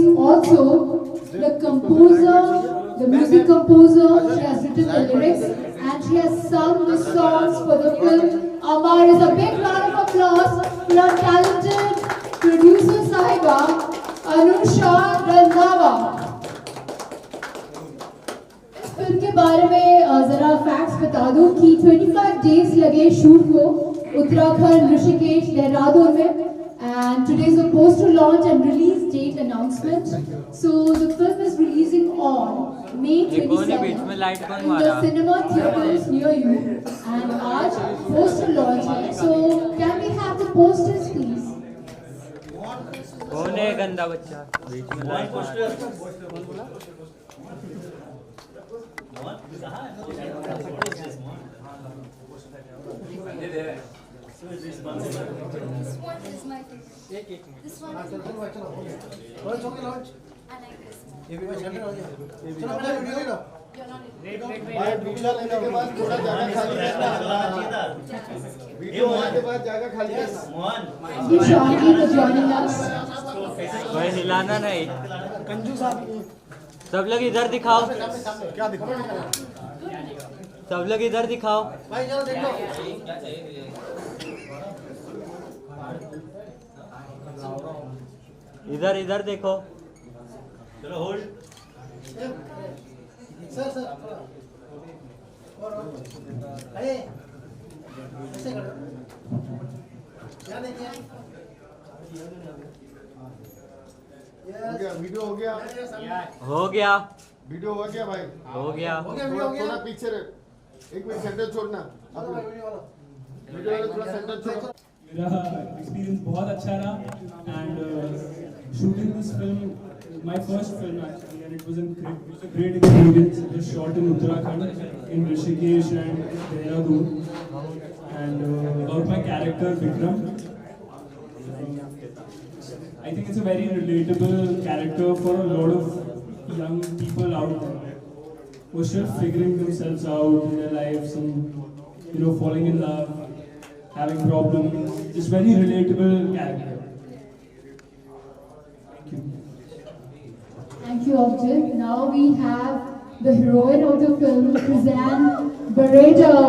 is also the composer, the music composer. She has written the lyrics and she has sung the songs for the film Amaris. A big round of applause for our talented producer sahiba, Anusha Randhawa. इस film के बारे में जरा facts बता दूं कि 25 days लगे shoot को उत्तराखंड, ऋषिकेश, देहरादून में. And today is a poster launch and release date announcement. So the film is releasing on May 27 in the cinema theaters near you. And आज poster launch है. So can we have the posters please? कौन है गंदा बच्चा? बीच में light poster. This one is my favorite. This one is my favorite. I like this one. You're not in Thank you Shani for joining us. कोई हिलाना नहीं. सब लोग इधर दिखाओ. सब लोग इधर दिखाओ. इधर इधर देखो. चलो होल्ड. सर अरे ऐसे करो. क्या नहीं किया? हो गया वीडियो हो गया. हो गया वीडियो हो गया भाई. हो गया. थोड़ा पीछे रहे. एक मिनट सेंटर छोड़ना. वीडियो वाला थोड़ा सेंटर छोड़ो. मेरा एक्सपीरियंस बहुत अच्छा रहा and shooting this film my first film actually and it was a great experience. It was shot in Uttarakhand in Rishikesh and Dehradun and about my character Vikram. I think it's a very relatable character for a lot of young people out there who are still figuring themselves out in their lives and falling in love, having problems. It's very relatable character. Thank you. Thank you Avjeet. Now we have the heroine of the film, Krissann Barretto.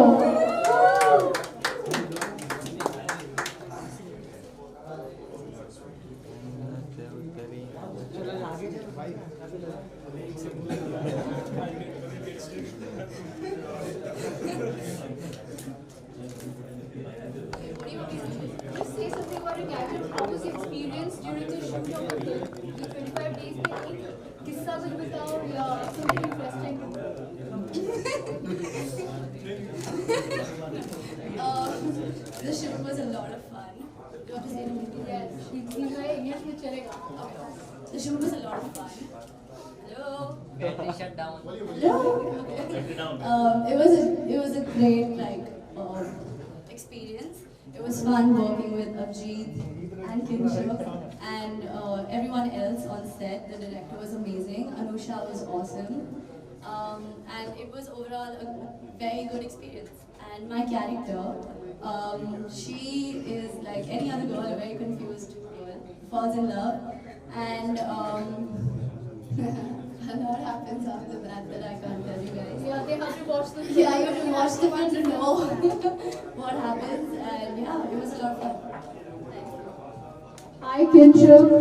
Just say something about your character. How was your experience during the shoot of the film? 25 days में एक किस्सा कुछ बताओ या something interesting. The shoot was a lot of fun. You want to say anything? Yes, English में चलेगा. The shoot was a lot of fun. Hello. They shut down. Hello. Okay. It was a great experience. It was fun working with Avjeet and Kinshuk and everyone else on set. The director was amazing. Anusha was awesome. And it was overall a very good experience. And my character, she is like any other girl, a very confused girl, falls in love, and a lot happens after that I can't tell you guys. Yeah, they have to watch the film. Yeah, you have to watch the film to know what happens, and yeah, it was a lot of fun. Hi Kinshuk.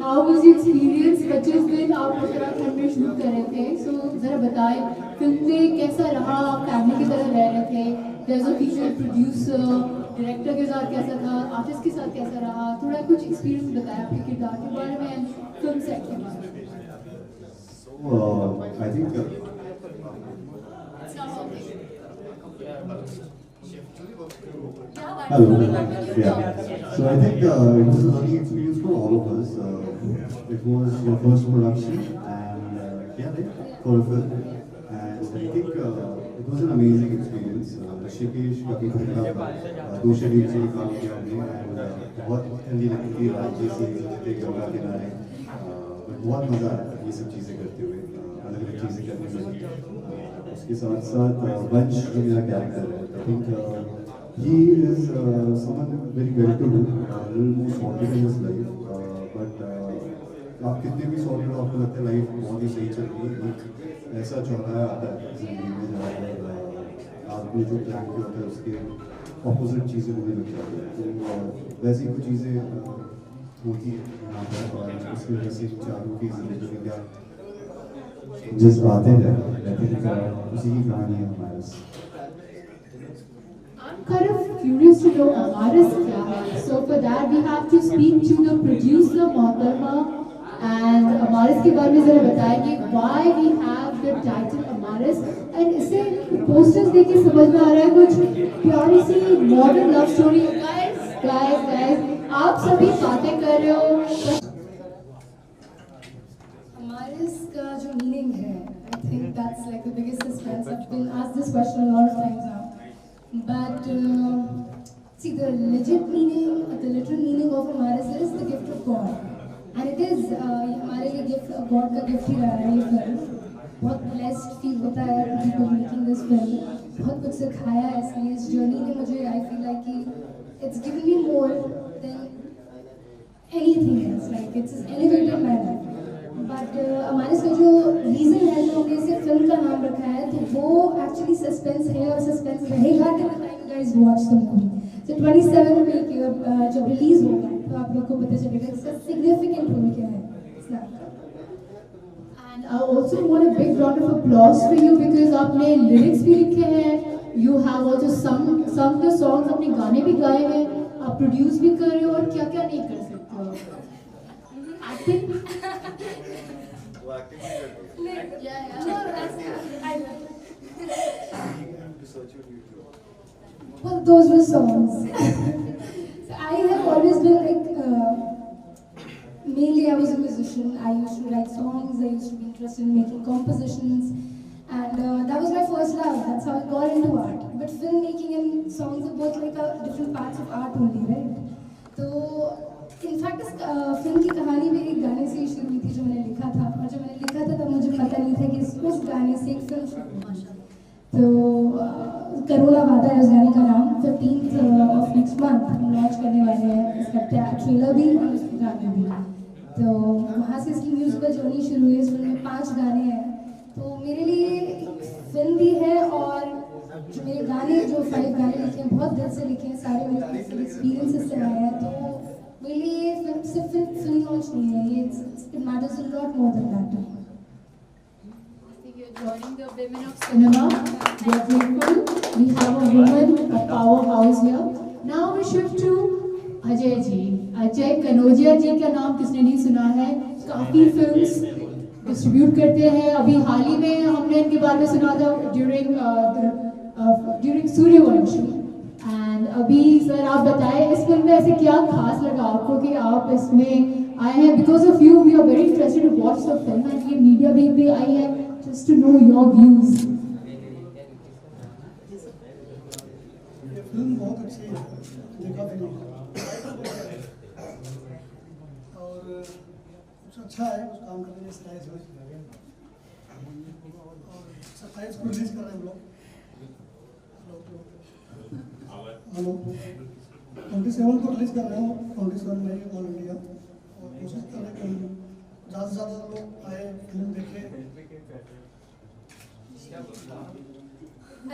How was your experience? 25 दिन आप उत्तराखंड में shoot कर रहे थे. So जरा बताएं film में कैसा रहा? आप फैमिली की तरह रह रहे थे. There's a feature producer, director के साथ कैसा था? आर्टिस्ट के साथ कैसा रहा? थोड़ा कुछ एक्सपीरियंस बताएं आपके किरदार के बारे में एंड फिल्म सेट के बारे में. I think It's not okay. hello. Yeah. So I think it was a learning experience for all of us. It was your first production and for a film. And I think it was an amazing experience. Rishikesh का दो schedule से काम किया हमने and बहुत ठंडी लगती थी रात जैसी एक गंगा किनारे. बहुत मजा आया ये सब चीजें करते हुए, अलग अलग चीजें करने में. उसके साथ साथ वंश जो मेरा कैरेक्टर है, I think he is someone very well to do, a little more sorted in his life, but आप कितने भी सॉलिड हो, आपको लगता है लाइफ बहुत ही सही चल रही है, एक ऐसा चौराहा आता है जिंदगी में जहाँ पर आपने जो प्लान किया होता है उसके ऑपोजिट चीज़ें होने लग जाती हैं। तो वैसी कुछ चीज़ें होती है यहाँ पर, और उसकी वजह से चारों की जिंदगी में क्या जिस आते हैं रहते हैं, उसी की कहानी है हमारे। I'm kind of curious to know Amaris क्या है. So for that we have to speak to the producer Mohamma, and Amaris के बारे में जरा बताएंगे why we have the title Amaris, and इसे posters देख के समझ में आ रहा है कुछ प्यारी सी modern love story. Guys, आप सभी बातें कर रहे हो. Amaris का जो meaning है, I think that's like the biggest suspense. I've been asked this question a lot of times now. But see, the legit meaning, the literal meaning of Amaris is the gift of God, and it is हमारे लिए gift, God का gift ही रहा है ये film. बहुत blessed feel होता है people making this film. बहुत कुछ सिखाया है इसलिए इस journey ने मुझे, I feel like कि it's given me more than anything else. Like it's elevated my life. But Amaris का जो रीज़न है जो हमने इसे फिल्म का नाम रखा है, तो वो एक्चुअली सस्पेंस है और सस्पेंस रहेगा till the time you guys watch the movie. So 27 में जब रिलीज होगा तो आप लोग को पता चलेगा इसका सिग्निफिकेंट रोल क्या है. And I also want a big round of applause for you because आपने lyrics भी लिखे हैं, you have also sung the songs, अपने गाने भी गाए हैं, आप प्रोड्यूस भी कर रहे हो, और क्या क्या नहीं कर सकते हो. Acting. Well, those were songs. So I have always been like, mainly I was a musician. I used to write songs. I used to be interested in making compositions, and that was my first love. That's how I got into art. But filmmaking and songs are both like different parts of art only, right? So in fact इस film की कहानी भी एक गाने से ही शुरू हुई थी जो मैंने लिखा था, और जब मैंने लिखा था तब मुझे पता नहीं था कि उस गाने से एक फिल्म शुरू होगी. तो करोला वादा है उस गाने का नाम. 15th of next month हम लॉन्च करने वाले हैं इसका ट्रेलर भी और उसके गाने भी. तो वहाँ से इसकी म्यूजिकल जर्नी शुरू हुई. इस फिल्म में 5 गाने हैं, तो मेरे लिए एक फिल्म भी है, और जो मेरे गाने जो 5 गाने लिखे हैं बहुत दिल से लिखे हैं, सारे मेरे एक्सपीरियंसेस से आए हैं. तो मेरे लिए फिल्म सिर्फ फिल्म लॉन्च नहीं है, ये it matters a lot more than that. I think you're joining the women of cinema. We are grateful. We have a woman, a powerhouse here. Now we shift to Ajay ji. Ajay Kanojia जी का नाम किसने नहीं सुना है. काफ़ी फिल्म्स डिस्ट्रीब्यूट करते हैं. अभी हाल ही में हमने इनके बारे में सुना था ड्यूरिंग सूर्यवंशी. एंड अभी सर आप बताएं इस फिल्म में ऐसे क्या खास लगा आपको कि आप इसमें आए हैं. Because of you we are very interested to watch the film, and ये मीडिया भी आई है just to know your views. Film बहुत अच्छी है, देखा फिल्म और कुछ अच्छा है, कुछ काम करने में 27 को रिलीज कर रहे हैं हम लोग. हेलो 27 को रिलीज कर रहे हैं, 27 मई ऑल इंडिया, और कोशिश कर रहे हैं कि ज़्यादा से ज़्यादा लोग आए फिल्म देखें.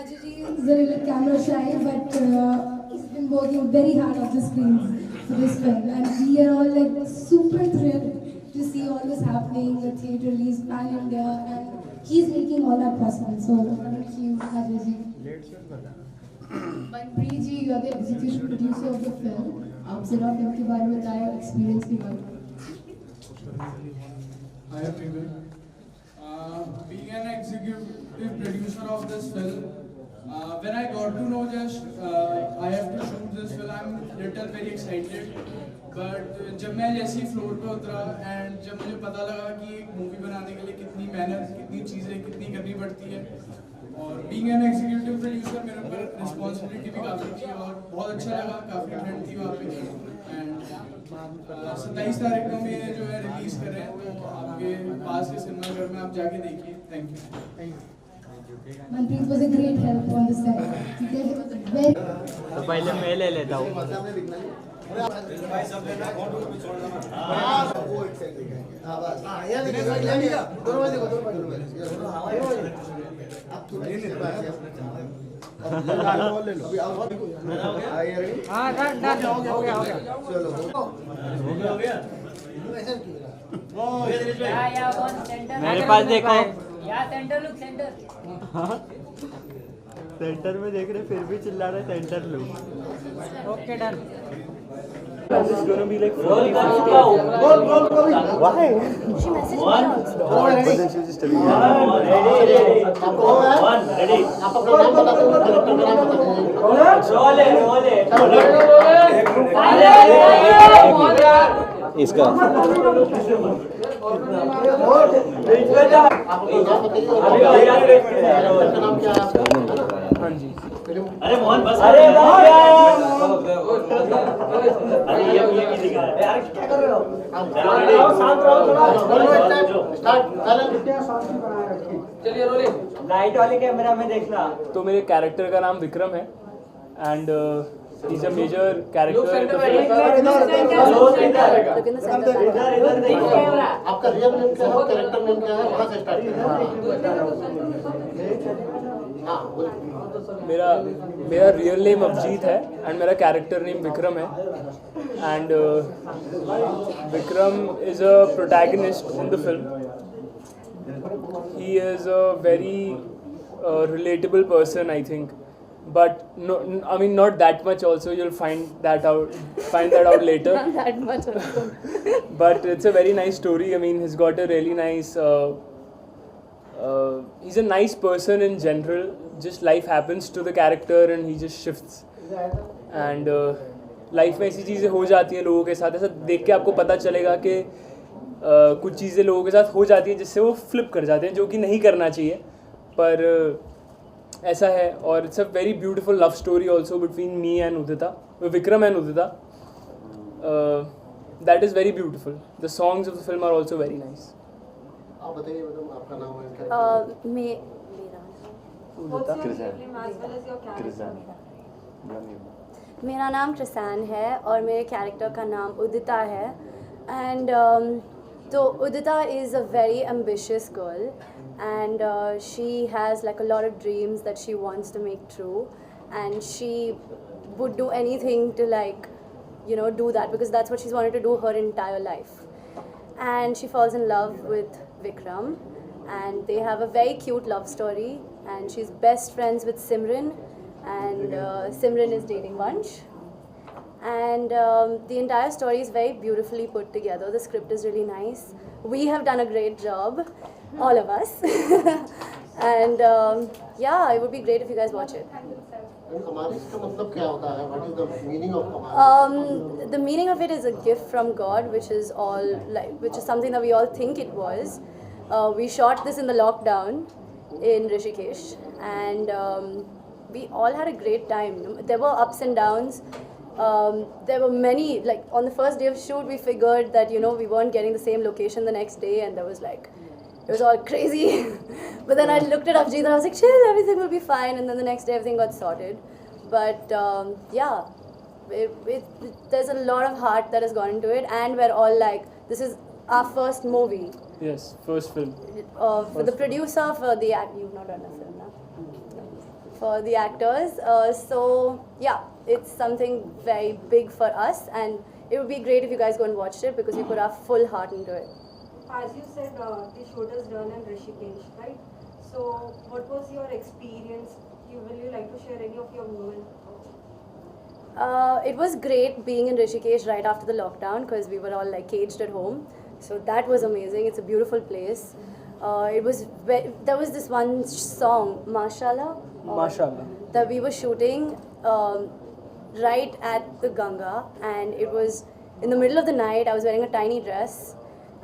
Ajay ji is a little camera shy, but he's been working very hard on the screens for this film, and we are all like super thrilled to see all this happening, the theatre release pan India, and he's making all that possible. So thank you, Ajay ji. Manpreet ji, you are the executive producer of the film. आप जरा film के बारे में बताएं, experience के बारे में. Hi everyone. Being an executive producer of this film, when I got to know just I have to shoot this film, I'm little very excited. But जब मैं जैसे फ्लोर पे उतरा एंड जब मुझे पता लगा कि एक मूवी बनाने के लिए कितनी मेहनत, कितनी चीज़ें कितनी करनी पड़ती है, और बीइंग एन एग्जीक्यूटिव प्रोड्यूसर मेरे ऊपर रिस्पॉन्सिबिलिटी भी काफ़ी थी, और बहुत अच्छा लगा, काफ़ी ठंड थी वहाँ पे. एंड 27 तारीख को में जो है रिलीज़ कर रहे हैं, तो आपके पास के सिनेमाघर में आप जाके देखिए. Thank you. Manpreet was a great help on the set. तो पहले मैं ले लेता हूँ. मेरे पास देखो। Centre look centre. सेंटर में देख रहे फिर भी चिल्ला रहे centre look. Okay done. This is gonna be like 40. Why? She messaged me also. But then she'll just tell you. One, ready. आप अपना नाम बता दो, कैरेक्टर का नाम बता दीजिए। इसका अरे मोहन बस। अरे ये भी दिख रहा है यार, क्या कर रहे हो? शांत रहो थोड़ा। चलिए रोलिंग। राइट वाले कैमरा में देखना। तो मेरे कैरेक्टर का नाम विक्रम है and he is a major character in the Look in the center. इधर देखो। आपका रियल नेम क्या है, कैरेक्टर नेम क्या है, वहाँ से स्टार्ट हाँ बोलिए। मेरा रियल नेम अवजीत है एंड मेरा कैरेक्टर नेम विक्रम है and Vikram is a protagonist in the film. He is a very relatable person, I think, but no, I mean not that much. Also, you'll find that out later. Not that much also. But it's a very nice story. I mean, he's got a really nice. He's a nice person in general. Just life happens to the character, and he just shifts. And life में ऐसी चीज़ें हो जाती हैं लोगों के साथ. ऐसा देख के आपको पता चलेगा कि कुछ चीज़ें लोगों के साथ हो जाती हैं जिससे वो फ्लिप कर जाते हैं, जो कि नहीं करना चाहिए, पर ऐसा है. और it's a very beautiful love story also between me and Udita, Vikram and Udita. That is very beautiful. The songs of the film are also very nice. आप बताइए मैडम, आपका नाम है, मेरा नाम कृसान है और मेरे कैरेक्टर का नाम उदिता है. And so Udita is a very ambitious girl, and she has like a lot of dreams that she wants to make true, and she would do anything to like, you know, do that, because that's what she's wanted to do her entire life. And she falls in love with Vikram, and they have a very cute love story, and she's best friends with Simran, and Simran is dating Vansh. And the entire story is very beautifully put together. The script is really nice. We have done a great job, all of us. And yeah, it would be great if you guys watch it. Amaris का मतलब क्या होता है? What is the meaning of Amaris? The meaning of it is a gift from God, which is something that we all think it was. We shot this in the lockdown in Rishikesh, and we all had a great time. There were ups and downs. There were many, like on the first day of shoot we figured that, you know, we weren't getting the same location the next day, and there was like, it was all crazy. But then I looked at Avjeet and I was like, chill, everything will be fine. And then the next day everything got sorted. But yeah, there's a lot of heart that has gone into it, and we're all like, this is our first movie. Yes, first film. For the producer, for the you've not done a film now. For the actors, so yeah, it's something very big for us, and it would be great if you guys go and watch it, because we put our full heart into it. As you said, the shoot is done in Rishikesh, right? So what was your experience? Will you like to share any of your moments? It was great being in Rishikesh right after the lockdown, because we were all like caged at home. So that was amazing. It's a beautiful place. There was this one song, Mashallah, that we were shooting right at the Ganga, and it was in the middle of the night. I was wearing a tiny dress,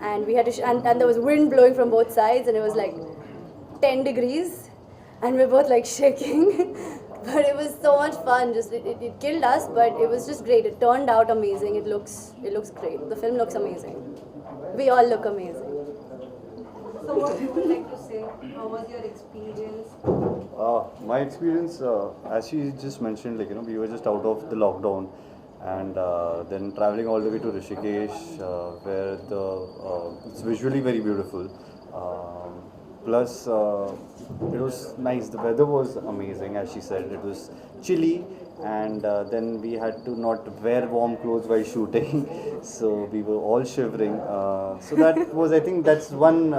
and we had to and there was wind blowing from both sides, and it was like 10 degrees, and we were both like shaking. But it was so much fun. Just it killed us, but it was just great. It turned out amazing. It looks great. The film looks amazing. We all look amazing. So what you would like to say? How was your experience? My experience, as she just mentioned, like, you know, we were just out of the lockdown, and then traveling all the way to Rishikesh, where it's visually very beautiful. Plus, it was nice. The weather was amazing, as she said. It was chilly, and then we had to not wear warm clothes while shooting, so we were all shivering. So that was, I think, that's one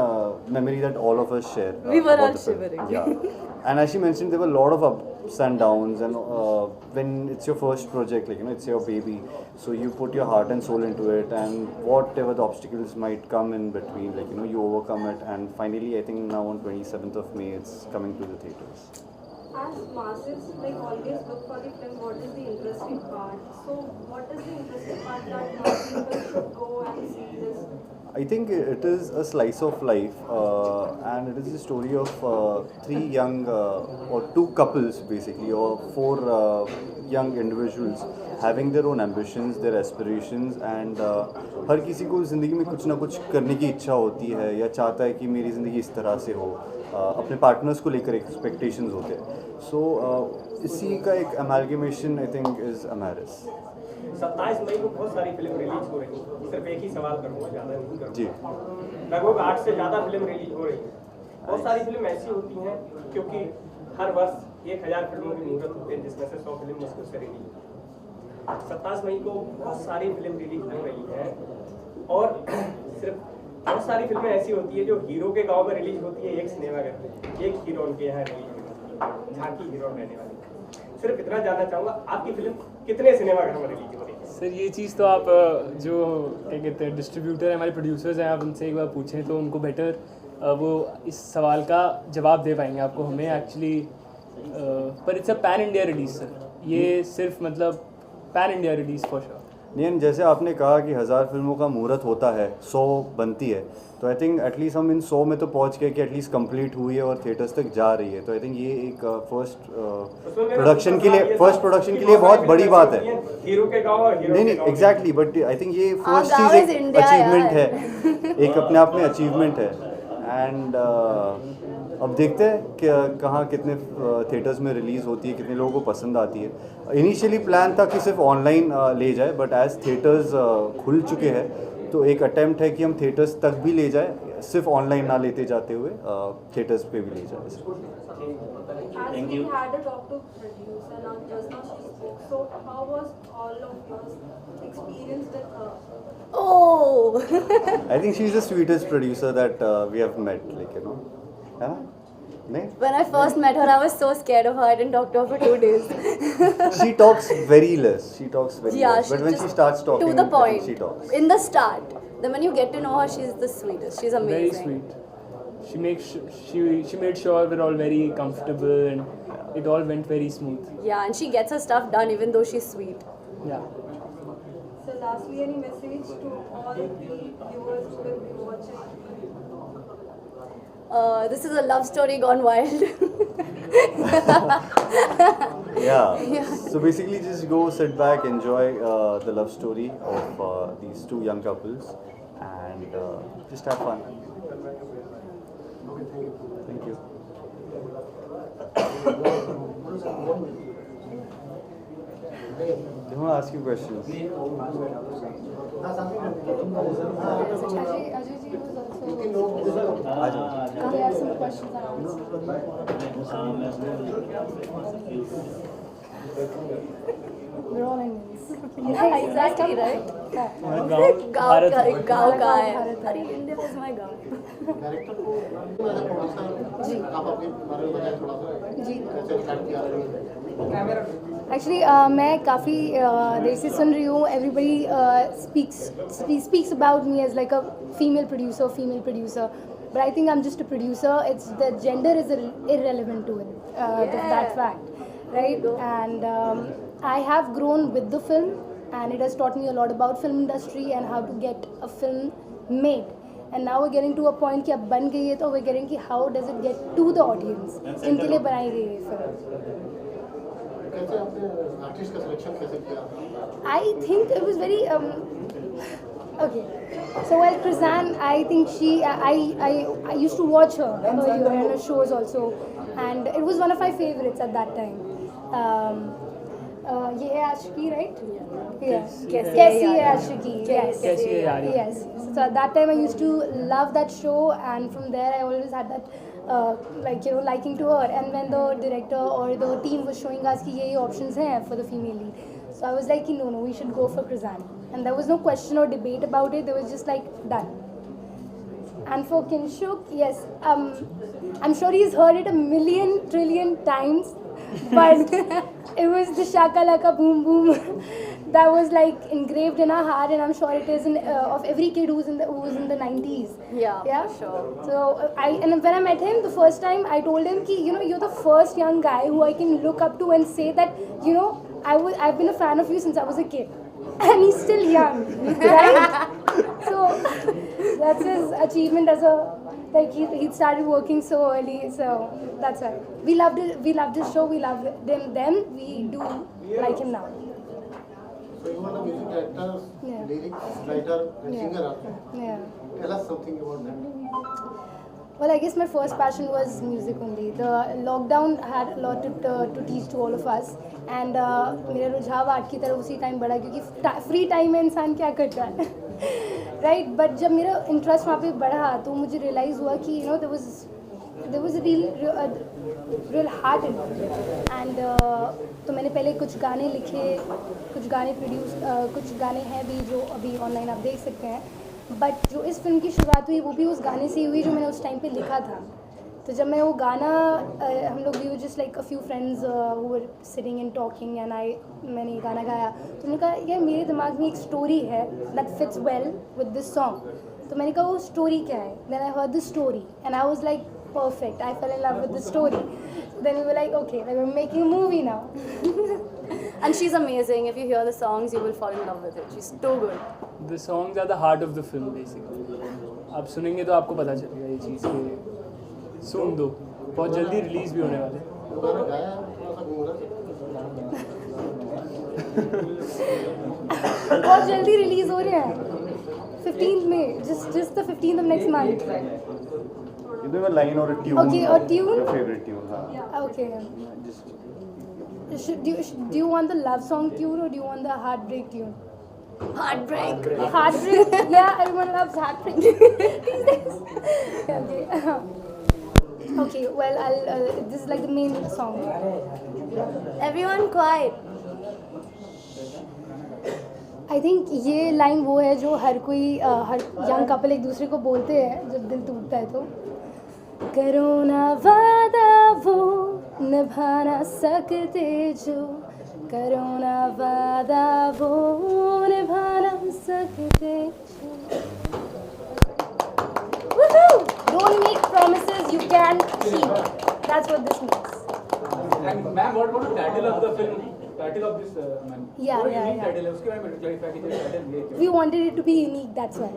memory that all of us share. We were about all the film. shivering. Yeah, and as she mentioned, there were a lot of ups and downs, and when it's your first project, like it's your baby, so you put your heart and soul into it, and whatever the obstacles might come in between, like you overcome it, and finally, I think now on 27th of May, it's coming to the theaters. As masses, like always look for the film, what is the interesting part? So, what is the interesting part that mass people should go and see this? I think it is a slice of life, and it is the story of three young, or two couples basically, or four young individuals having their own ambitions, their aspirations, and हर किसी को ज़िंदगी में कुछ ना कुछ करने की इच्छा होती है या चाहता है कि मेरी ज़िंदगी इस तरह से हो, अपने पार्टनर्स को लेकर एक्सपेक्टेशंस होते हैं. So इसी का एक amalgamation I think is Amaris. 27 मई को बहुत सारी फिल्म रिलीज हो रही है. सिर्फ एक ही सवाल करूँगा, ज़्यादा नहीं करूँगा. जी. लगभग 8 से ज़्यादा फिल्म रिलीज हो रही है. बहुत सारी फिल्म ऐसी होती हैं क्योंकि हर वर्ष 1000 फिल्मों की मुहूर्त होते हैं, जिसमें से 100 फिल्म मुश्किल से रिलीज होती है. 27 मई को बहुत सारी फिल्म रिलीज हो रही है, और सिर्फ बहुत सारी फिल्में ऐसी होती है जो हीरो के गांव में रिलीज होती है, एक सिनेमाघर में, एक हीरो उनके यहाँ रिलीज होती है, झांकी हीरो रहने वाली. सिर्फ इतना जानना चाहूँगा, आपकी फिल्म कितने सिनेमाघर में रिलीज हो रही है? सर ये चीज़ तो आप जो क्या कहते हैं डिस्ट्रीब्यूटर हैं, हमारे प्रोड्यूसर्स हैं, आप उनसे एक बार पूछें तो उनको बेटर वो इस सवाल का जवाब दे पाएंगे आपको. हमें एक्चुअली पर it's a pan India release sir, ये सिर्फ मतलब pan India release for sure. नहीं, जैसे आपने कहा कि 1000 फिल्मों का मुहूर्त होता है, 100 बनती है, तो आई थिंक एटलीस्ट हम इन 100 में तो पहुंच गए कि एटलीस्ट कंप्लीट हुई है और थिएटर्स तक जा रही है. तो आई थिंक ये एक फर्स्ट प्रोडक्शन के लिए बहुत बड़ी बात है. हीरो के गांव और हीरो नहीं एग्जैक्टली, बट आई थिंक ये फर्स्ट चीज़ एक अचीवमेंट है, एक अपने आप में अचीवमेंट है. एंड अब देखते हैं कि कहाँ कितने थिएटर्स में रिलीज़ होती है, कितने लोगों को पसंद आती है. इनिशियली प्लान था कि सिर्फ ऑनलाइन ले जाए, बट एज थिएटर्स खुल चुके हैं तो एक अटेम्प्ट है कि हम थिएटर्स तक भी ले जाए, सिर्फ ऑनलाइन ना लेते जाते हुए थिएटर्स पे भी ले जाए. As we had a talk to producer, now just now she spoke. So how was all of your experience with her? Oh! I think she's the sweetest producer that we have met, like है ना? नहीं? When I first met her, I was so scared of her. I didn't talk to her for 2 days. She talks very less. Yeah, less. But when she starts talking, to the point. she talks. In the start, then when you get to know her, she's the sweetest. She's amazing. Very sweet. She made sure we're all very comfortable and it all went very smooth. Yeah, and she gets her stuff done even though she's sweet. Yeah. So lastly, any message to all the viewers who will be watching? This is a love story gone wild. Yeah. So basically, just go sit back, enjoy the love story of these two young couples, and just have fun. Thank you. They want to ask you questions. Ajay ji was also. They have some questions and answers. We're all Indians. Yeah, exactly, right? गाँव का है. अरे India is my गाँव. Director को जी आप अपने बारे में बताएं थोड़ा सा जी कैसे स्टार्ट किया कैमरा. Actually, मैं काफ़ी देर से सुन रही हूँ. Everybody speaks about me as like a female producer. But I think I'm just a producer. It's the gender is irrelevant to it. That fact, right? And I have grown with the film, and it has taught me a lot about film industry and how to get a film made. And now we're getting to a point कि अब बन गई है तो we're getting कि how does it get to the audience? इनके लिए बनाई गई है film. कैसे आपने आर्टिस्ट का सिलेक्शन कैसे किया? I think it was very okay. So well, Krissann, I think I used to watch her earlier in her shows also, and it was one of my favorites at that time. ये है आशिकी, right? Yeah. कैसी है आशिकी? Yes. कैसी है यारी? Yes. So at that time I used to love that show, and from there I always had that liking to her. And when the director or the team was showing us कि ये options हैं for the female lead, so I was like, no, we should go for Krissann. And there was no question or debate about it. There was just like done. And for Kinshuk, yes, I'm sure he's heard it a million trillion times, but it was the shakalaka boom boom that was like engraved in our heart, and I'm sure it is of every kid who's in the 90s. Yeah, for sure. So when I met him the first time, I told him कि you're the first young guy who I can look up to and say that I've been a fan of you since I was a kid, and he's still young, right? So that's his achievement as he started working so early, so that's why we loved it. We loved his show. We loved them. We do like him now. So you are the music director, Yeah. lyrics writer, and Yeah. singer also. Yeah. Tell us something about that. Well, I guess my first passion was music only. The lockdown had a lot to teach to all of us, and मेरा रुझाव art की तरफ उसी time बढ़ा, क्योंकि free time में इंसान क्या करता है, राइट? बट जब मेरा इंटरेस्ट वहाँ पे बढ़ा तो मुझे रियलाइज़ हुआ कि there was a real heart in it. And तो मैंने पहले कुछ गाने लिखे, कुछ गाने प्रोड्यूस, कुछ गाने हैं भी जो अभी ऑनलाइन आप देख सकते हैं. बट जो इस फिल्म की शुरुआत हुई वो भी उस गाने से हुई जो मैंने उस टाइम पे लिखा था. तो जब मैं वो गाना हम लोग भी just like a few friends who were sitting and talking and मैंने ये गाना गाया, तो मैंने कहा यार मेरे दिमाग में एक स्टोरी है that fits well with this song. तो मैंने कहा वो स्टोरी क्या है? Then I heard the story and I was like perfect. I fell in love with the story. Then we were like, okay, we're making a movie now. And she's amazing. If you hear the songs, you will fall in love with it. She's too good. The songs are the heart of the film, basically. आप सुनेंगे तो आपको पता चलेगा ये चीज़ कि सुन दो. बहुत जल्दी रिलीज भी होने वाले. गाना गाया थोड़ा सा गुनगुना. बहुत जल्दी रिलीज हो रहे हैं 15th में, just the 15th of next month. You do a line or a tune. Okay, a tune? Your favorite tune. Okay. Do you want the love song tune or do you want the heartbreak tune? Heartbreak. Heartbreak? Yeah, everyone loves heartbreak these days. Okay. Okay, well, this is like the main song. Everyone quiet. I think ये line वो है जो हर young couple एक दूसरे को बोलते हैं जब दिल टूटता है. तो करो ना वादा वो निभा ना सकते जो, करो ना वादा वो निभा ना सकते जो. Woohoo! Don't make promises you can't keep. That's what this means. And ma'am, what about the title of the film? Title of this man. Yeah. Title है उसके बारे में clarify कीजिए. Title ये क्या? We wanted it to be unique, that's why.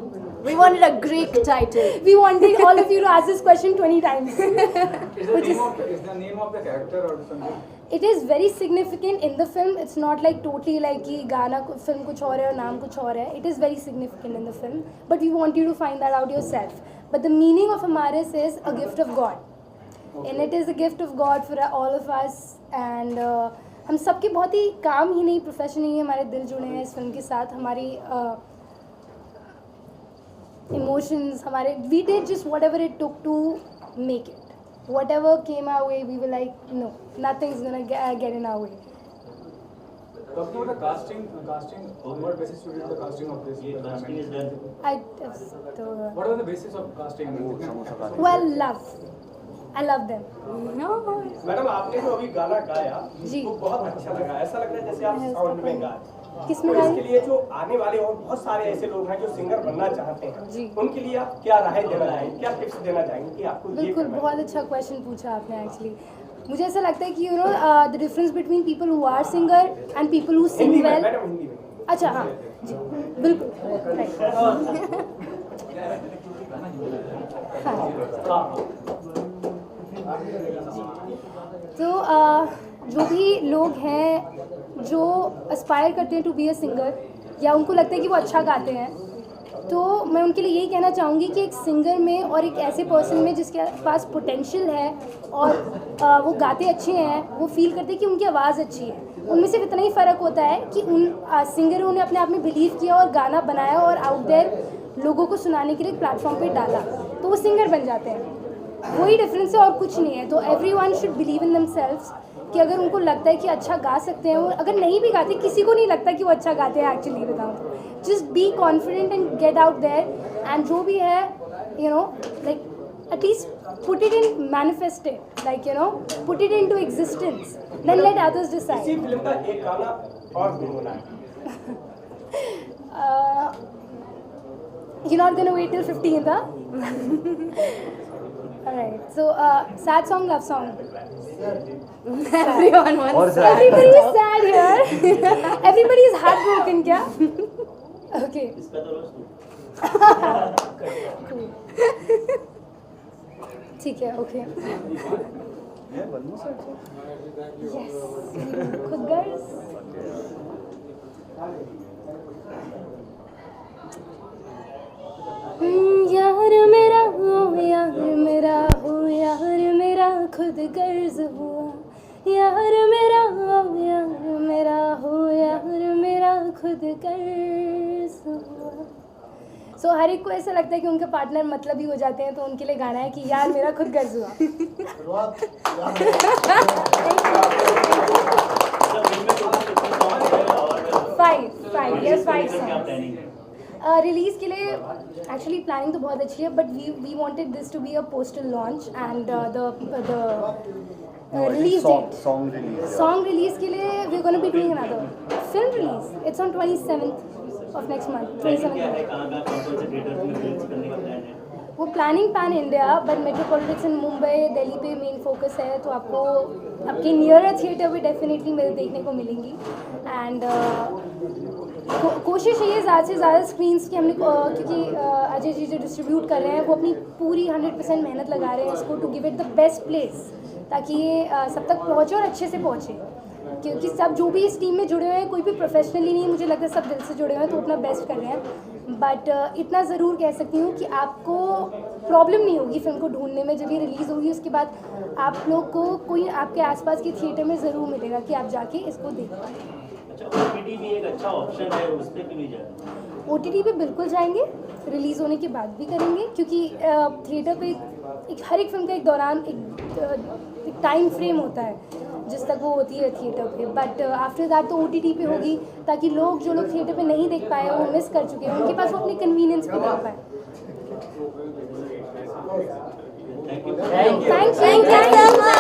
We wanted a Greek title. We wanted all of you to ask this question 20 times. Is the name of the character or something? It is very significant in the film. It's not like totally like कि गाना film कुछ और है और नाम कुछ और है. It is very significant in the film, but we want you to find that out yourself. But the meaning of Amaris is a gift of God, and it is a gift of God for all of us. And हम सबके बहुत ही काम ही नहीं, profession ही हमारे दिल जुड़े हैं इस फिल्म के साथ. हमारी emotions, we did just whatever it took to make it. Whatever came our way, we were like, no, nothing's gonna get in our way. Talking about the casting, on what basis you did the casting of this? Casting is done. What are the basis of casting? Well, love. I love them. Madam आपने जो अभी गाना गाया वो बहुत अच्छा लगा. ऐसा लग रहा है जैसे आप साउंड में गा. किसमें तो इसके लिए जो आने वाले और बहुत सारे ऐसे लोग हैं जो सिंगर बनना चाहते हैं, उनके लिए आप क्या राय देना चाहेंगे, क्या टिप्स देना चाहेंगे कि आपको ये बिल्कुल करना है? बहुत अच्छा क्वेश्चन पूछा आपने. एक्चुअली मुझे ऐसा लगता है कि the difference between people who are singer and people who sing well. Madam Hindi में. अच्छा, हाँ जी, बिल्कुल. तो जो भी लोग हैं जो एस्पायर करते हैं टू बी अ सिंगर, या उनको लगता है कि वो अच्छा गाते हैं, तो मैं उनके लिए यही कहना चाहूँगी कि एक सिंगर में और एक ऐसे पर्सन में जिसके पास पोटेंशियल है और वो गाते अच्छे हैं, वो फील करते हैं कि उनकी आवाज़ अच्छी है, उनमें सिर्फ इतना ही फ़र्क होता है कि उन सिंगरों ने अपने आप में बिलीव किया और गाना बनाया और आउट देयर लोगों को सुनाने के लिए प्लेटफॉर्म पे डाला, तो वो सिंगर बन जाते हैं। वही डिफरेंस है और कुछ नहीं है। तो everyone should believe in themselves कि अगर उनको लगता है कि अच्छा गा सकते हैं, वो अगर नहीं भी गाते, किसी को नहीं लगता कि वो अच्छा गाते हैं एक्चुअली, बताऊँ तो just be confident and get out there एंड जो भी है you know like at least put it in, manifest it, like you know, put it into existence, then let others decide. इसी फिल्म का एक गाना और गुनगुना है। You're not gonna wait till 15th, huh? Alright, so sad song, love song. Everyone wants. Everybody is sad here. Everybody is heartbroken, क्या? Okay. ठीक है, ओके। यस, खुद गर्ल्स। यार मेरा हो, यार मेरा हो, यार मेरा खुद गर्ज हुआ, यार मेरा हो, यार मेरा हो, यार मेरा खुद गर्ज हुआ। सो हर एक को ऐसा लगता है कि उनके पार्टनर मतलब ही हो जाते हैं, तो उनके लिए गाना है कि यार मेरा खुद गर्ज हुआ। फाइव रिलीज के लिए एक्चुअली प्लानिंग तो बहुत अच्छी है, but we wanted this to be a poster launch and the release date, song release के लिए we are gonna be doing another film release. It's on 27th of next month, 27th। वो planning pan India, but metropolitan in Mumbai Delhi पे main focus है, तो आपको आपके near theatre भी definitely मेरे देखने को मिलेंगी। एंड कोशिश ये ज़्यादा से ज़्यादा स्क्रीन्स की हमने, क्योंकि अजय जी जो डिस्ट्रीब्यूट कर रहे हैं वो अपनी पूरी 100% मेहनत लगा रहे हैं इसको to give it the best place, ताकि ये सब तक पहुँचे और अच्छे से पहुँचे, क्योंकि सब जो भी इस टीम में जुड़े हुए हैं कोई भी प्रोफेशनली नहीं, मुझे लगता है सब दिल से जुड़े हुए हैं, तो अपना बेस्ट कर रहे हैं। बट इतना ज़रूर कह सकती हूँ कि आपको प्रॉब्लम नहीं होगी फिल्म को ढूंढने में। जब ये रिलीज़ होगी उसके बाद आप लोग को कोई आपके आसपास के थिएटर में ज़रूर मिलेगा कि आप जाके इसको देख पाएँ। OTT भी एक अच्छा ऑप्शन है, उस पर क्यों नहीं जाएंगे? OTT पे बिल्कुल जाएंगे, रिलीज़ होने के बाद भी करेंगे, क्योंकि थिएटर पे हर एक फिल्म का एक दौरान एक टाइम फ्रेम होता है जिस तक वो होती है थिएटर पे, बट आफ्टर दैट तो OTT पे होगी, ताकि लोग जो लोग थिएटर पे नहीं देख पाए, वो मिस कर चुके हैं, उनके पास वो अपनी कन्वीनियंस पे देख पाए। Thank you so much.